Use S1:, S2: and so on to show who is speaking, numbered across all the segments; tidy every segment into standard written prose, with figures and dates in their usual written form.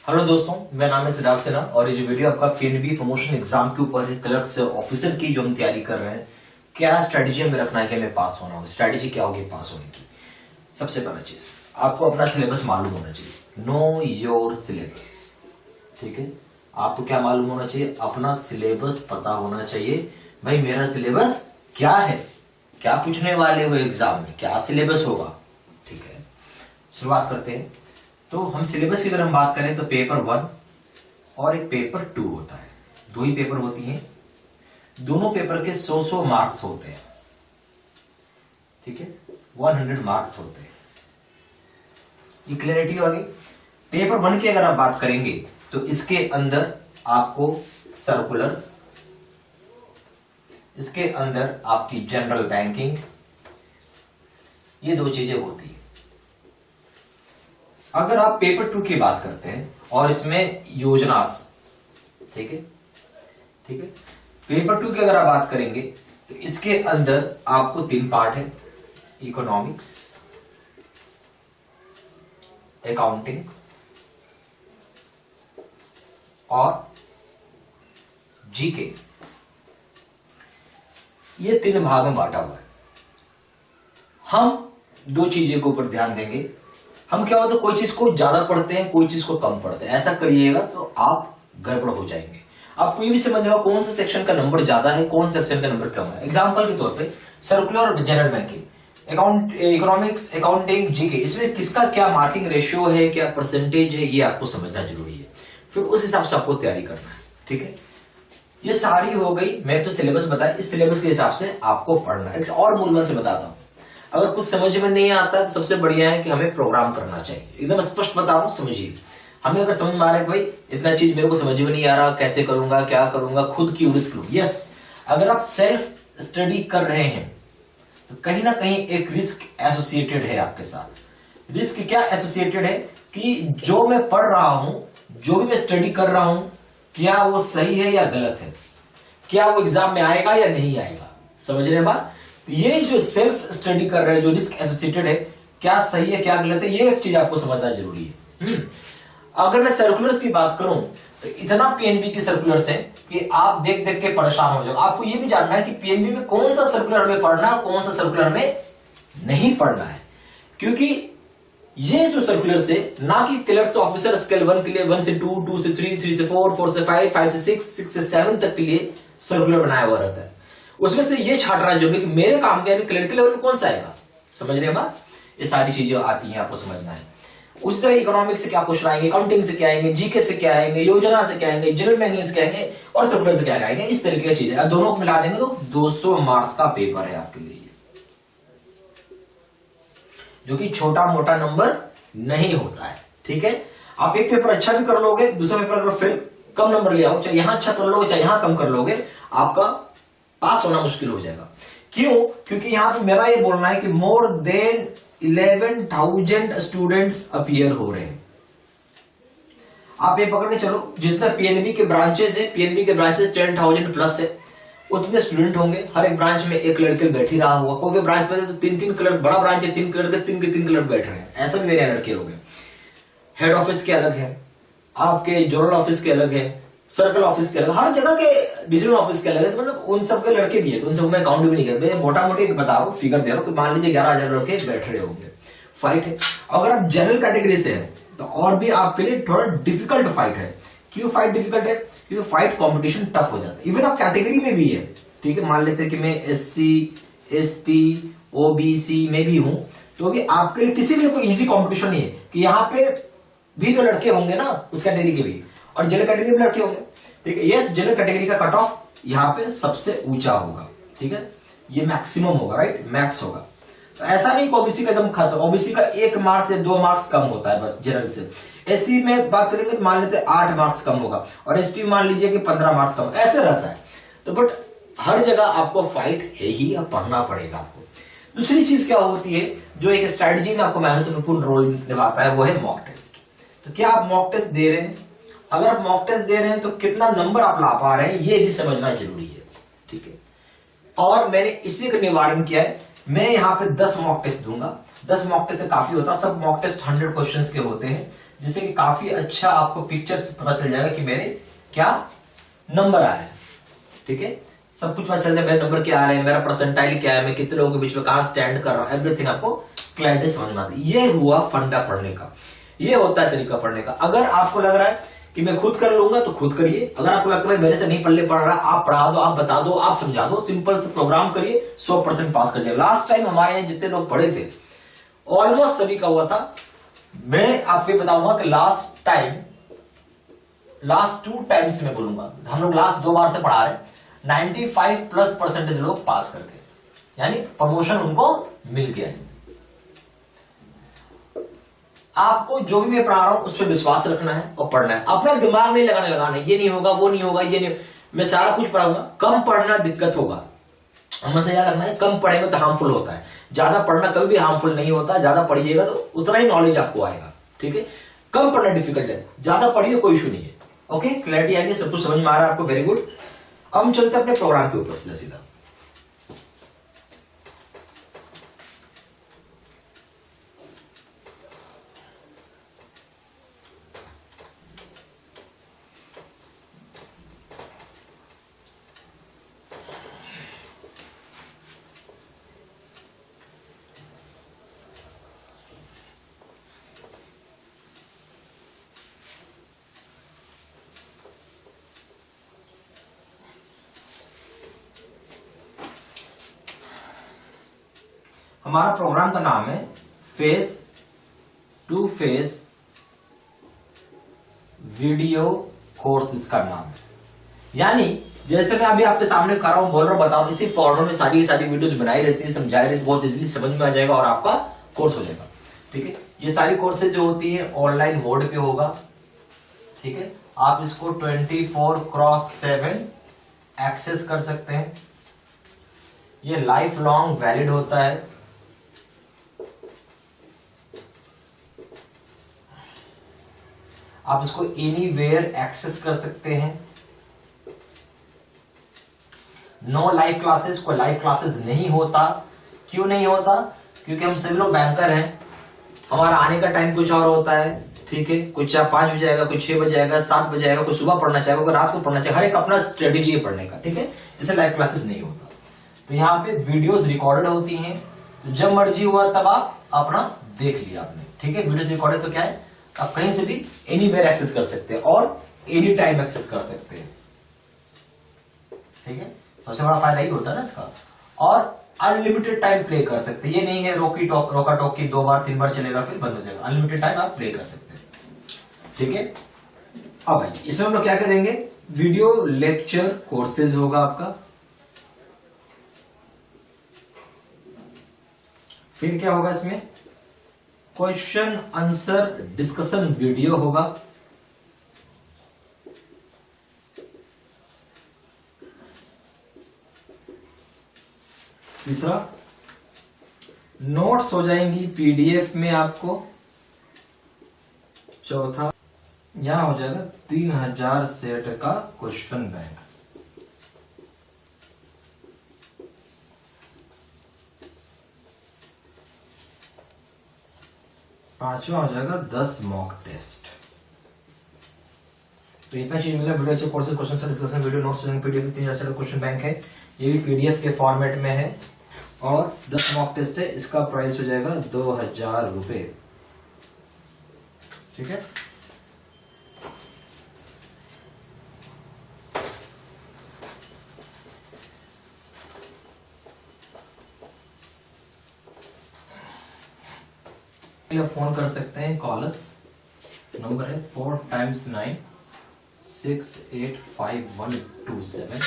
S1: Hello दोस्तों, मेरा नाम है सिद्धार्थ सिन्हा और ये जो वीडियो आपका पीएनबी प्रमोशन एग्जाम के ऊपर है, क्लर्क से ऑफिसर की जो हम तैयारी कर रहे हैं, क्या स्ट्रेटेजी हमें रखना है कि हमें पास होना होगा, स्ट्रेटेजी क्या होगी पास होने की। सबसे पहला चीज, आपको अपना सिलेबस मालूम होना चाहिए। नो योर सिलेबस, ठीक है। आपको क्या मालूम होना चाहिए? अपना सिलेबस पता होना चाहिए। भाई मेरा सिलेबस क्या है, क्या पूछने वाले हो एग्जाम में, क्या सिलेबस होगा, ठीक है। शुरुआत करते हैं। तो हम सिलेबस की अगर हम बात करें तो पेपर 1 और एक पेपर 2 होता है, दो ही पेपर होती हैं। दोनों पेपर के 100 मार्क्स होते हैं, ठीक है, 100 मार्क्स होते हैं। ये क्लैरिटी आ गई। पेपर 1 की अगर आप बात करेंगे तो इसके अंदर आपको सर्कुलर्स, इसके अंदर आपकी जनरल बैंकिंग, ये दो चीजें होती है। अगर आप पेपर 2 की बात करते हैं और इसमें योजनास, ठीक है, ठीक है, पेपर 2 की अगर आप बात करेंगे तो इसके अंदर आपको 3 पार्ट है, इकोनॉमिक्स, अकाउंटिंग और जीके। ये 3 भाग में बांटा हुआ है। हम दो चीजों के ऊपर ध्यान देंगे। हम क्या होता है, कोई चीज को ज्यादा पढ़ते हैं, कोई चीज को कम पढ़ते हैं। ऐसा करिएगा तो आप गड़बड़ हो जाएंगे। आपको ये भी समझना होगा कौन सा सेक्शन का नंबर ज्यादा है, कौन सा सेक्शन का नंबर कम है। एग्जांपल के तौर पे सर्कुलर और general banking, economics, accounting, GK, इसमें किसका क्या मार्किंग रेशियो है, क्या परसेंटेज है, ये आपको समझना जरूरी है। फिर उस हिसाब से आपको तैयारी करना है, ठीक है। ये सारी हो गई, मैं तो सिलेबस बताया, इस सिलेबस के हिसाब से आपको पढ़ना है। और मूल मंत्र बताता हूं, अगर कुछ समझ में नहीं आता तो सबसे बढ़िया है कि हमें प्रोग्राम करना चाहिए। एकदम स्पष्ट बता रहा हूं, समझिए। हमें अगर समझ में आ रहा है भाई इतना चीज मेरे को समझ में नहीं आ रहा, कैसे करूंगा, क्या करूंगा, खुद की रिस्क लो। यस, अगर आप सेल्फ स्टडी कर रहे हैं तो कहीं ना कहीं एक रिस्क एसोसिएटेड है आपके साथ। रिस्क क्या एसोसिएटेड है कि जो मैं पढ़ रहा हूं, जो भी मैं स्टडी कर रहा हूं, क्या वो सही है या गलत है, क्या वो एग्जाम में आएगा या नहीं आएगा। समझ रहे हैं बात? ये जो सेल्फ स्टडी कर रहे हैं, जो रिस्क एसोसिएटेड है, क्या सही है क्या गलत है, ये एक चीज आपको समझना जरूरी है। अगर मैं सर्कुलर्स की बात करूं तो इतना पीएनबी की सर्कुलर्स है कि आप देख देख के परेशान हो जाओ। आपको ये भी जानना है कि पीएनबी में कौन सा सर्कुलर में पढ़ना है और कौन सा सर्कुलर में नहीं पढ़ना है। क्योंकि ये जो सर्कुलर्स है, ना कि क्लर्क्स ऑफिसर स्केल 1 के लिए 1 से 2, 2 से 3, 3 से 4, 4 से 5, 5 से 6, 6 से 7 तक के लिए सर्कुलर बनाया हुआ रहता है। उसमें से ये छांटना जो कि मेरे काम के क्लर्क लेवल में कौन सा आएगा। समझ रहे हैं बात? ये सारी चीजें आती हैं, आपको समझना है। उस तरह इकोनॉमिक्स से क्या क्वेश्चन आएंगे, अकाउंटिंग से क्या आएंगे, जीके से क्या आएंगे, योजना से क्या आएंगे, जनरल बैंकिंग से क्या आएंगे और सर्कुलर से क्या आएंगे। इस तरीके की चीजें दोनों को मिला देंगे तो 200 मार्क्स का पेपर है आपके लिए, जो कि छोटा मोटा नंबर नहीं होता है, ठीक है। आप एक पेपर अच्छा भी कर लोगे, दूसरा पेपर अगर फिर कम नंबर ले आओ, चाहे यहां अच्छा कर लोगे चाहे यहां कम कर लोगे, आपका पास होना मुश्किल हो जाएगा। क्यों? क्योंकि यहां पे मेरा ये बोलना है कि मोर देन 11,000 स्टूडेंट्स अपीयर हो रहे हैं। आप ये पकड़ के चलो, जितना पीएनबी के ब्रांचेज है, पीएनबी के ब्रांचेज 10,000 प्लस है, उतने स्टूडेंट होंगे। हर एक ब्रांच में एक लड़के बैठ ही रहा होगा। क्योंकि ब्रांच में तो 3-3 क्लर्क, बड़ा ब्रांच है 3 क्लर्क, 3 के 3 क्लर्क बैठ रहे हैं। ऐसा भी मेरे लड़के हो गए। हेड ऑफिस के अलग है, आपके जोनल ऑफिस के अलग है, सर्कल ऑफिस के अलग, हर जगह के डिविजनल ऑफिस के अलग है। तो मतलब उन सब के लड़के भी है, तो उन सब मैं काउंट भी नहीं कर, मैं मोटा मोटी बता रहा हूँ, फिगर दे रहा हूँ कि मान लीजिए 11,000 लड़के बैठ रहे होंगे। फाइट है। अगर आप जनरल कैटेगरी से हैं तो और भी आपके लिए थोड़ा डिफिकल्ट फाइट है। क्यों फाइट डिफिकल्ट है? क्योंकि फाइट कॉम्पिटिशन टफ हो जाता है। इवन आप कैटेगरी में भी है, ठीक है, मान लेते हैं कि मैं SC, ST, OBC में भी हूं, तो भी आपके लिए किसी के लिए कोई इजी कॉम्पिटिशन नहीं है कि यहाँ पे भी जो लड़के होंगे ना उस कैटेगरी के भी, और जनरल कैटेगरी में लड़के होंगे, ठीक है। यस, जनरल कैटेगरी का कट ऑफ यहाँ पे सबसे ऊंचा होगा, ठीक है, ये मैक्सिमम होगा, राइट, मैक्स होगा। तो ऐसा नहीं कि ओबीसी का एकदम खत्म, ओबीसी का 1 मार्क्स से 2 मार्क्स कम होता है बस जनरल से। एससी में बात करेंगे तो मान लेते 8 मार्क्स कम होगा, और एसटी मान लीजिए कि 15 मार्क्स कम, ऐसे रहता है। तो बट हर जगह आपको फाइट है ही, अब पढ़ना पड़ेगा आपको। दूसरी चीज क्या होती है जो एक स्ट्रैटेजी में आपको महत्वपूर्ण रोल निभाता है, वो है मॉक टेस्ट। तो क्या आप मॉक टेस्ट दे रहे हैं? अगर आप मॉक टेस्ट दे रहे हैं तो कितना नंबर आप ला पा रहे हैं, ये भी समझना जरूरी है, ठीक है। और मैंने इसी का निवारण किया है, मैं यहां पे 10 मॉक टेस्ट दूंगा 10 मॉक टेस्ट से काफी होता है। सब मॉक टेस्ट 100 क्वेश्चंस के होते हैं, जिससे कि काफी अच्छा आपको पिक्चर से पता चल जाएगा कि मेरे क्या नंबर आ रहे हैं। ठीक है, सब कुछ पता चल जाए, मेरे नंबर क्या आ रहे हैं, मेरा परसेंटाइल क्या है, मैं कितने लोगों के बीच में कहां स्टैंड कर रहा हूं, एवरीथिंग आपको क्लैरिटी समझ में आती है। ये हुआ फंडा पढ़ने का, ये होता है तरीका पढ़ने का। अगर आपको लग रहा है कि मैं खुद कर लूंगा तो खुद करिए, अगर आपको लगता है मेरे से नहीं पढ़ रहा, आप पढ़ा दो, आप बता दो, आप समझा दो, सिंपल से प्रोग्राम करिए, 100% पास कर जाए। लास्ट टाइम हमारे यहाँ जितने लोग पढ़े थे ऑलमोस्ट सभी का हुआ था। मैं आपको बताऊंगा कि लास्ट टाइम, लास्ट 2 टाइम्स मैं बोलूंगा, हम लोग लास्ट 2 बार से पढ़ा रहे, 95+% लोग पास कर गए, यानी प्रमोशन उनको मिल गया है। आपको जो भी मैं पढ़ा रहा हूं उस पर विश्वास रखना है और पढ़ना है, अपना दिमाग नहीं लगाना है, ये नहीं होगा, वो नहीं होगा, ये नहीं, मैं सारा कुछ पढ़ाऊंगा। कम पढ़ना दिक्कत होगा, हमें याद रखना है, कम पढ़ेगा तो हार्मफुल होता है, ज्यादा पढ़ना कभी भी हार्मफुल नहीं होता। ज्यादा पढ़िएगा तो उतना ही नॉलेज आपको आएगा। ठीक है, कम पढ़ना डिफिकल्ट है, ज्यादा पढ़िए कोई इशू नहीं है। ओके, क्लैरिटी आ गई, सब कुछ समझ में आ रहा है आपको, वेरी गुड। अब हम चलते अपने प्रोग्राम के ऊपर सीधा सीधा। हमारा प्रोग्राम का नाम है face to face video course, इसका नाम है। यानी जैसे मैं अभी आपके सामने खड़ा हूं, बोल रहा हूं, बता रहा हूं, इसी फॉर्मेट में सारी सारी वीडियोस बनाई रहती है, समझाई रहती है, बहुत इजीली समझ में आ जाएगा और आपका कोर्स हो जाएगा। ठीक है, ये सारी कोर्सेज जो होती है ऑनलाइन मोड पे होगा। ठीक है, आप इसको 24/7 एक्सेस कर सकते हैं, ये लाइफ लॉन्ग वैलिड होता है। आप इसको एनीवेयर एक्सेस कर सकते हैं। नो लाइव क्लासेस, कोई लाइव क्लासेस नहीं होता। क्यों नहीं होता? क्योंकि हम सभी लोग बैंकर हैं, हमारा आने का टाइम कुछ और होता है। ठीक है, कोई 5 बजे आएगा, कोई 6 बजे आएगा, 7 बजे आएगा, कोई सुबह पढ़ना चाहेगा, कोई रात को पढ़ना चाहेगा, हर एक अपना स्ट्रेटेजी है पढ़ने का। ठीक है, इसलिए लाइव क्लासेस नहीं होता। तो यहाँ पे वीडियोस रिकॉर्डेड होती हैं, तो जब मर्जी हुआ तब आप अपना देख लिया आपने। ठीक है, वीडियोस रिकॉर्डेड तो क्या है, आप कहीं से भी एनीवेयर एक्सेस कर सकते हैं और एनी टाइम एक्सेस कर सकते हैं। ठीक है, सबसे बड़ा फायदा ही होता है ना इसका। और अनलिमिटेड टाइम प्ले कर सकते हैं, ये नहीं है रोका टोकी 2 बार 3 बार चलेगा फिर बंद हो जाएगा, अनलिमिटेड टाइम आप प्ले कर सकते हैं। ठीक है, अब भाई इसमें हम लोग क्या करेंगे, वीडियो लेक्चर कोर्सेज होगा आपका, फिर क्या होगा इसमें, क्वेश्चन आंसर डिस्कशन वीडियो होगा, तीसरा नोट्स हो जाएंगी पीडीएफ में आपको, चौथा यहां हो जाएगा 3000 सेट का क्वेश्चन बैंक, पांचवा हो जाएगा 10 मॉक टेस्ट। तो इतना चीज मिला, video courses, question discussion video, notes, PDF, 3000 set question bank है, ये भी पीडीएफ के फॉर्मेट में है, और 10 मॉक टेस्ट है, इसका प्राइस हो जाएगा 2000 रुपए। ठीक है, फोन कर सकते हैं, कॉलर्स नंबर है 4 × 9 6852127,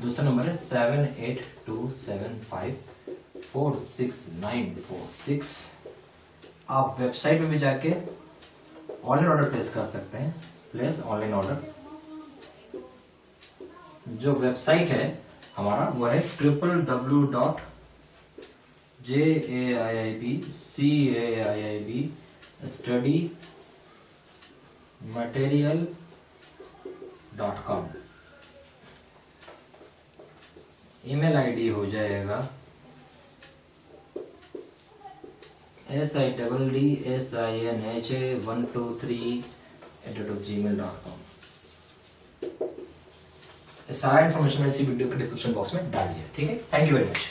S1: दूसरा नंबर है 7827546946। आप वेबसाइट में भी जाके ऑनलाइन ऑर्डर प्लेस कर सकते हैं, प्लेस ऑनलाइन ऑर्डर। जो वेबसाइट है हमारा वो है www.jaiibstudymaterial.com। ईमेल आईडी हो जाएगा SIDDSINH123@gmail.com। सारा इन्फॉर्मेशन मैंने इसी वीडियो के डिस्क्रिप्शन बॉक्स में डाल दिया, ठीक है। Thank you very much.